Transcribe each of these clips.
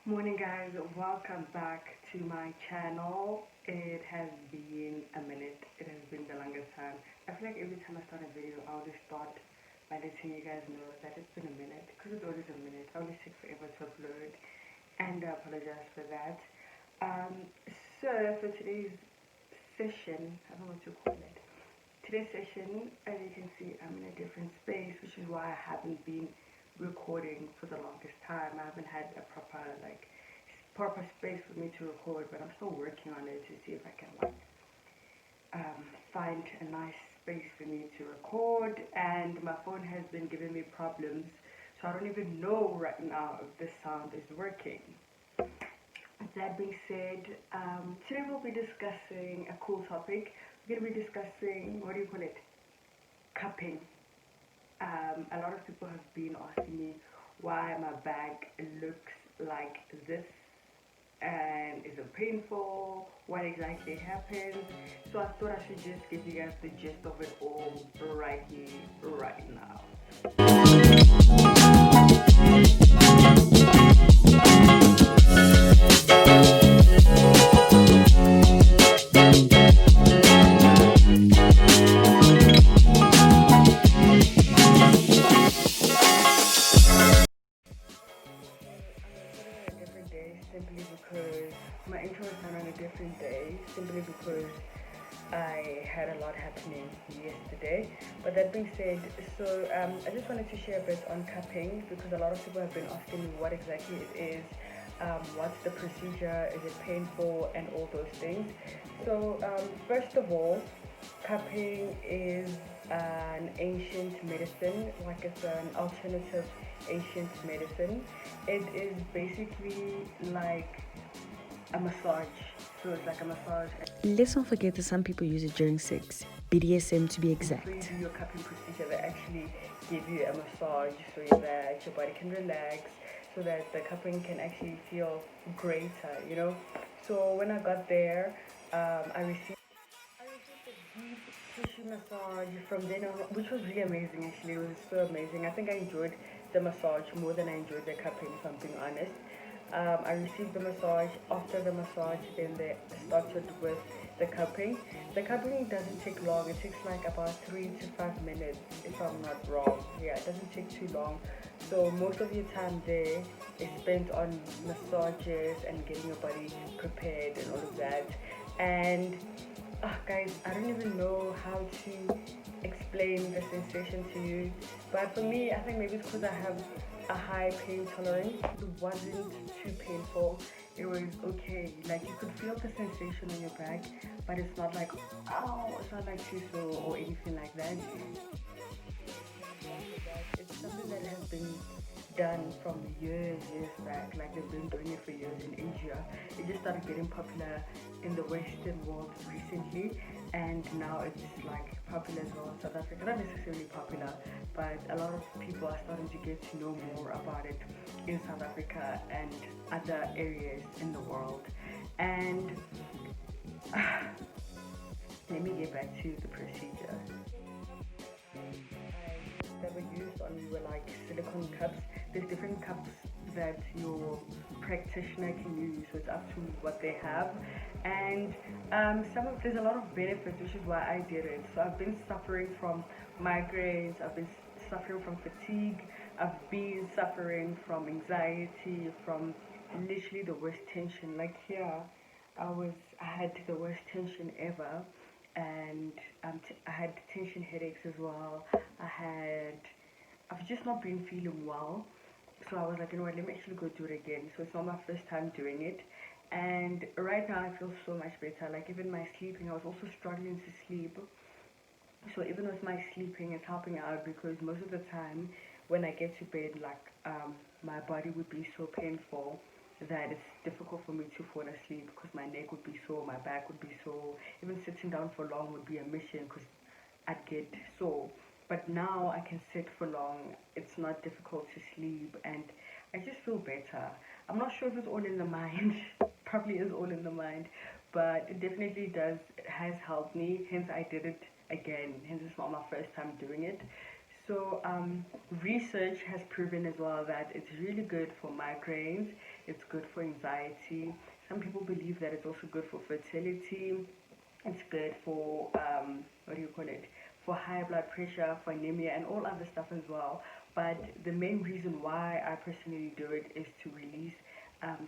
Morning guys, welcome back to my channel. It has been a minute. It has been the longest time. I feel like every time I start a video I always start by letting you guys know that it's been a minute, because it's always a minute. I always take forever to upload, and I apologize for that. um so for today's session, I don't know what to call it. Today's session, as you can see, I'm in a different space, which is why I haven't been recording for the longest time. I haven't had a proper space for me to record, but I'm still working on it to see if I can find a nice space for me to record. And my phone has been giving me problems, so I don't even know right now if this sound is working. That being said, today we'll be discussing a cool topic. We're going to be discussing, what do you call it, cupping. A lot of people have been asking me why my bag looks like this, and is it painful, what exactly happened. So I thought I should just give you guys the gist of it all right here, right now. Simply because my intro is done on a different day, simply because I had a lot happening yesterday. But that being said, so I just wanted to share a bit on cupping, because a lot of people have been asking me what exactly it is, what's the procedure, is it painful, and all those things. So first of all, cupping is an ancient medicine, like it's an alternative ancient medicine. It is basically like a massage. So it's like a massage. Let's not forget that some people use it during sex, BDSM to be exact. Before you do your cupping procedure, they actually give you a massage so that your body can relax, so that the cupping can actually feel greater, you know. So when I got there, I received a deep tissue massage from then on, which was really amazing. Actually, it was so amazing. I think I enjoyed the massage more than I enjoyed the cupping, if I'm being honest. I received the massage. After the massage, then they started with the cupping. The cupping doesn't take long. It takes like about 3 to 5 minutes, if I'm not wrong. Yeah, it doesn't take too long. So most of your time there is spent on massages and getting your body prepared and all of that. And guys, I don't even know how to explain the sensation to you, but for me, I think maybe it's because I have a high pain tolerance. It wasn't too painful. It was okay. Like, you could feel the sensation on your back, but it's not like, oh, it's not like too sore or anything like that. It's something that has been done from years back. Like, they've been doing it for years in Asia. It just started getting popular in the Western world recently, and now it's like popular as well in South Africa. Not necessarily popular, but a lot of people are starting to get to know more about it in South Africa and other areas in the world. And let me get back to the procedure that were used on me were like silicone cups. There's different cups that your practitioner can use, so it's up to what they have. And there's a lot of benefits, which is why I did it. So I've been suffering from migraines, I've been suffering from fatigue, I've been suffering from anxiety, from literally the worst tension. Like here, I had the worst tension ever, and I had tension headaches as well. I've just not been feeling well, so I was like, you know what, let me actually go do it again. So it's not my first time doing it, and right now I feel so much better. Like, even my sleeping, I was also struggling to sleep. So even with my sleeping, it's helping out, because most of the time when I get to bed, like, my body would be so painful that it's difficult for me to fall asleep, because my neck would be sore, my back would be sore. Even sitting down for long would be a mission, because I'd get sore. But now I can sit for long. It's not difficult to sleep, and I just feel better. I'm not sure if it's all in the mind. Probably is all in the mind, but it definitely does. It has helped me. Hence, I did it again. Hence, it's not my first time doing it. So research has proven as well that it's really good for migraines. it's good for anxiety. Some people believe that it's also good for fertility. It's good for what do you call it? For high blood pressure, for anemia, and all other stuff as well. But the main reason why I personally do it is to release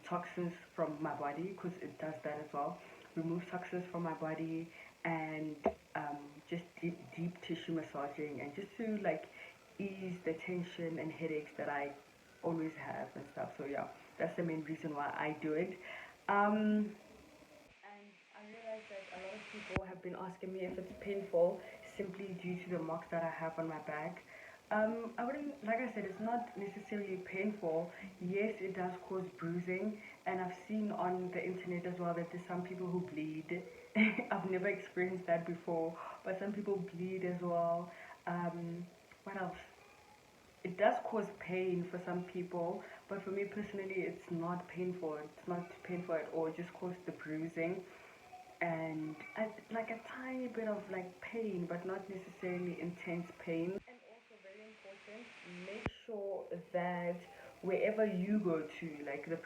toxins from my body, because it does that as well. Remove toxins from my body, and just deep tissue massaging, and just to like ease the tension and headaches that I always have and stuff. So yeah, that's the main reason why I do it. And I realized that a lot of people have been asking me if it's painful simply due to the marks that I have on my back. I wouldn't, like I said, it's not necessarily painful. Yes, it does cause bruising, and I've seen on the internet as well that there's some people who bleed. I've never experienced that before, but some people bleed as well. What else? It does cause pain for some people, but for me personally, it's not painful. It's not painful at all. It just causes the bruising and like a tiny bit of like pain, but not necessarily intense pain. And also very important, make sure that wherever you go to, like the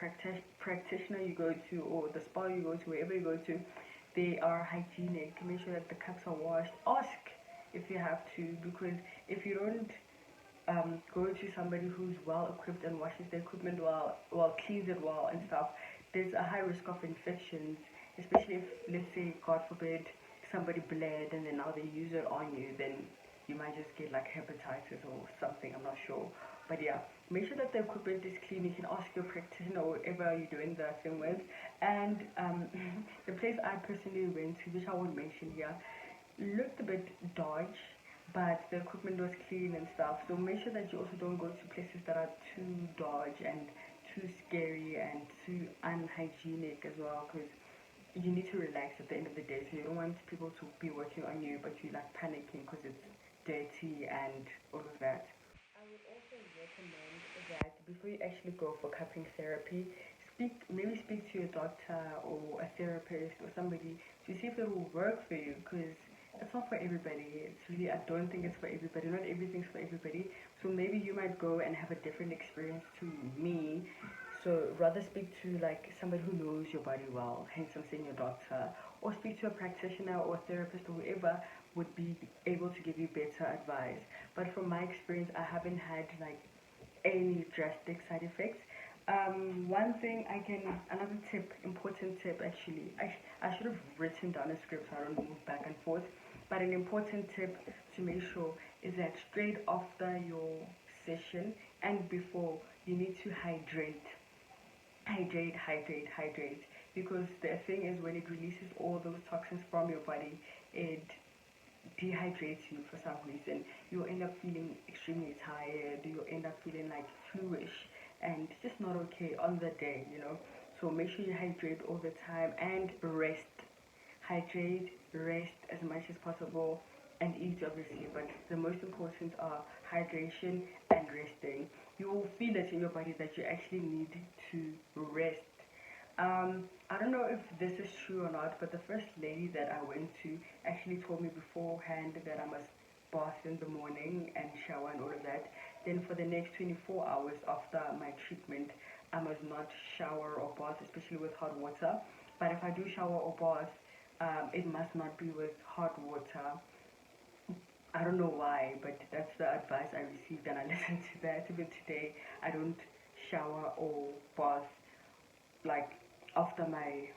practitioner you go to, or the spa you go to, wherever you go to, they are hygienic. Make sure that the cups are washed. Ask if you have to, because if you don't go to somebody who's well equipped and washes the equipment well, cleans it well and stuff, there's a high risk of infections, especially if, let's say, God forbid, somebody bled and then now they use it on you, then you might just get like hepatitis or something, I'm not sure. But yeah, make sure that the equipment is clean. You can ask your practitioner or whatever you're doing the thing with. And the place I personally went to, which I won't mention here, looked a bit dodgy, but the equipment was clean and stuff. So make sure that you also don't go to places that are too dodgy and too scary and too unhygienic as well, because you need to relax at the end of the day. So you don't want people to be working on you, but you like panicking because it's dirty and all of that. I would also recommend that before you actually go for cupping therapy, maybe speak to your doctor or a therapist or somebody to see if it will work for you, because it's not for everybody. It's really, I don't think it's for everybody. Not everything's for everybody. So maybe you might go and have a different experience to me. So rather speak to like somebody who knows your body well, hence I'm saying your doctor, or speak to a practitioner or a therapist or whoever would be able to give you better advice. But from my experience, I haven't had like any drastic side effects. One thing another tip, important tip actually, I should have written down a script so I don't move back and forth. But an important tip to make sure is that straight after your session and before, you need to hydrate. Hydrate. Because the thing is, when it releases all those toxins from your body, it dehydrates you for some reason. You'll end up feeling extremely tired, you'll end up feeling like fluish and just not okay on the day, you know. So make sure you hydrate all the time and rest. Hydrate, rest as much as possible, and eat obviously, but the most important are hydration and resting. You will feel it in your body that you actually need to rest. I don't know if this is true or not, but the first lady that I went to actually told me beforehand that I must bath in the morning and shower and all of that. Then for the next 24 hours after my treatment, I must not shower or bath, especially with hot water. But if I do shower or bath, it must not be with hot water. I don't know why, but that's the advice I received and I listened to that. Even today, I don't shower or bath like after my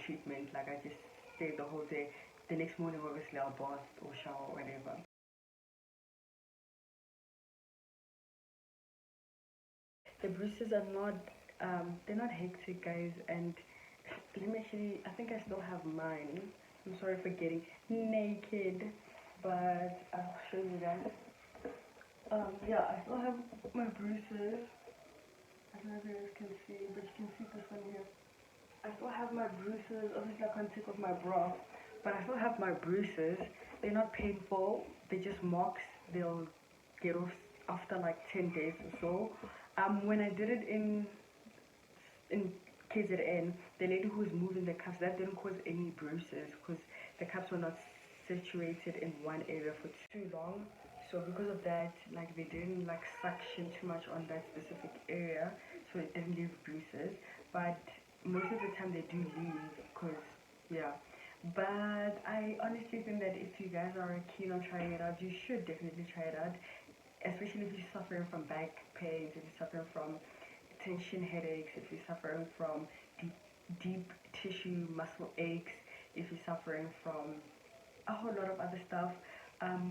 treatment. Like I just stay the whole day. The next morning, obviously, I'll bath or shower or whatever. The bruises are not they're not hectic, guys. And let me actually, I think I still have mine. I'm sorry for getting naked, but I'll show you guys. Yeah, I still have my bruises. I don't know if you guys can see, but you can see this one here. I still have my bruises. Obviously, I can't take off my bra, but I still have my bruises. They're not painful. They're just marks. They'll get off after like 10 days or so. When I did it in KZN, the lady who was moving the cups, that didn't cause any bruises because the cups were not situated in one area for too long. So because of that, like they didn't like suction too much on that specific area. so it didn't leave bruises. But most of the time they do leave, because yeah. But I honestly think that if you guys are keen on trying it out, you should definitely try it out, especially if you're suffering from back pains, if you're suffering from tension headaches, if you're suffering from deep tissue muscle aches, if you're suffering from a whole lot of other stuff.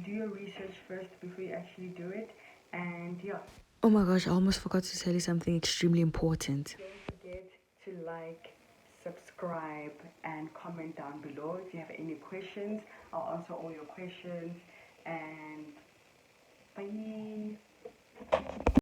Do your research first before you actually do it, and yeah. Oh my gosh, I almost forgot to tell you something extremely important. Don't forget to like, subscribe, and comment down below if you have any questions. I'll answer all your questions, and bye.